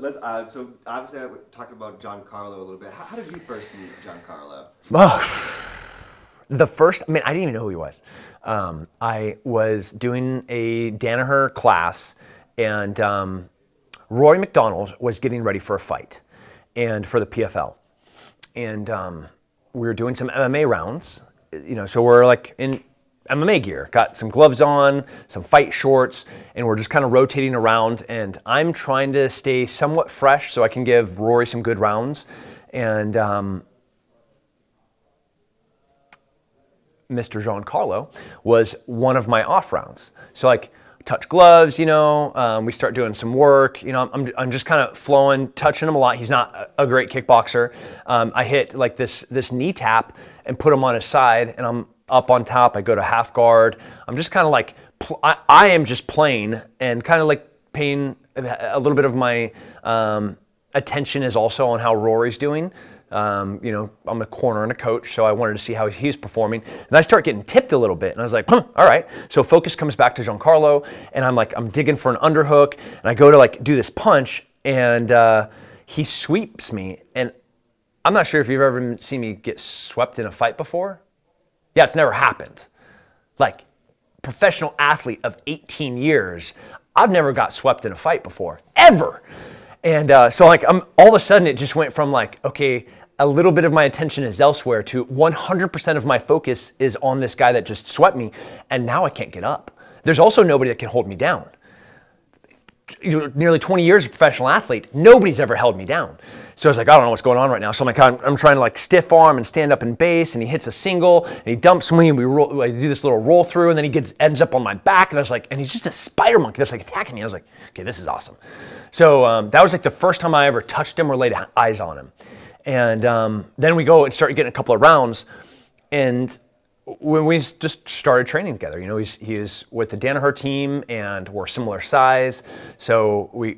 So obviously I talked about Giancarlo a little bit. How did you first meet Giancarlo? Oh, I mean, I didn't even know who he was. I was doing a Danaher class, and Roy McDonald was getting ready for a fight, and for the PFL, and we were doing some MMA rounds. So we're like in MMA gear, got some gloves on, some fight shorts, and we're just kind of rotating around. And I'm trying to stay somewhat fresh so I can give Rory some good rounds. And Mr. Giancarlo was one of my off rounds. So like touch gloves, we start doing some work. I'm just kind of flowing, touching him a lot. He's not a great kickboxer. I hit like this knee tap and put him on his side, and I'm up on top. I go to half guard. I'm just kind of like, I am just playing and kind of like paying a little bit of my attention is also on how Rory's doing. I'm a corner and a coach, so I wanted to see how he's performing. And I start getting tipped a little bit, and I was like, all right. So focus comes back to Giancarlo, and I'm digging for an underhook, and I go to like do this punch, and he sweeps me. And I'm not sure if you've ever seen me get swept in a fight before. Yeah, it's never happened. Like, professional athlete of 18 years, I've never got swept in a fight before, ever. And so like all of a sudden it just went from like, okay, a little bit of my attention is elsewhere to 100% of my focus is on this guy that just swept me, and now I can't get up. There's also nobody that can hold me down. Nearly 20 years of professional athlete, nobody's ever held me down. So I was like, I don't know what's going on right now. So I'm trying to like stiff arm and stand up in base, and he hits a single, and he dumps me, and I do this little roll through, and then he ends up on my back, and I was like, and he's just a spider monkey that's like attacking me. I was like, okay, this is awesome. So that was like the first time I ever touched him or laid eyes on him. And then we go and start getting a couple of rounds, and when we just started training together, he is with the Danaher team, and we're similar size, so we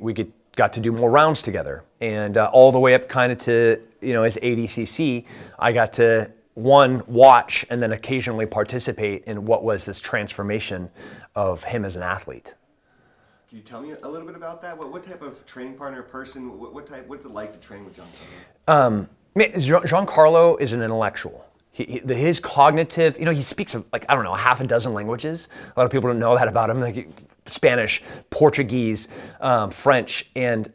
got to do more rounds together, and all the way up kind of to as ADCC, I got to watch and then occasionally participate in what was this transformation of him as an athlete. Can you tell me a little bit about that? What type of training partner person? What's it like to train with Giancarlo? Giancarlo is an intellectual. His cognitive, he speaks of like, I don't know, a half a dozen languages. A lot of people don't know that about him, like Spanish, Portuguese, French, and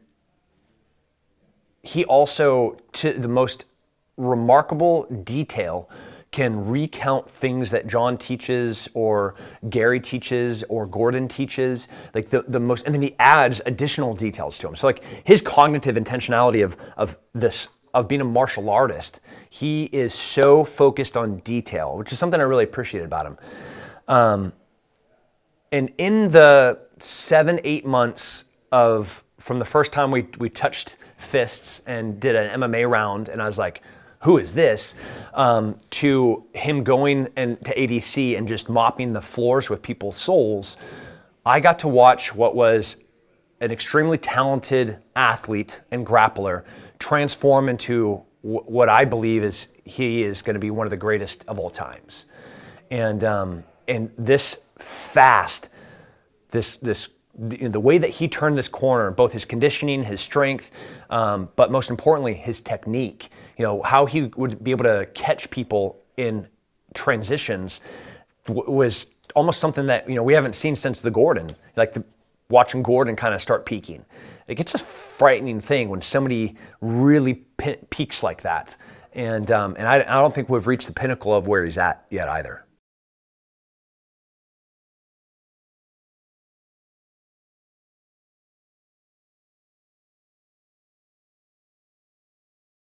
he also, to the most remarkable detail, can recount things that John teaches or Gary teaches or Gordon teaches, like the most, and then he adds additional details to him. So like his cognitive intentionality of being a martial artist, he is so focused on detail, which is something I really appreciate about him. And in the 7-8 months from the first time we touched fists and did an MMA round, and I was like, who is this? To him going and to ADC and just mopping the floors with people's souls, I got to watch what was an extremely talented athlete and grappler transform into what I believe he is going to be one of the greatest of all times. And this fast, the way that he turned this corner, both his conditioning, his strength, but most importantly, his technique, how he would be able to catch people in transitions was almost something that, we haven't seen since the Gordon, watching Gordon kind of start peaking. It's a frightening thing when somebody really peaks like that. And I don't think we've reached the pinnacle of where he's at yet either.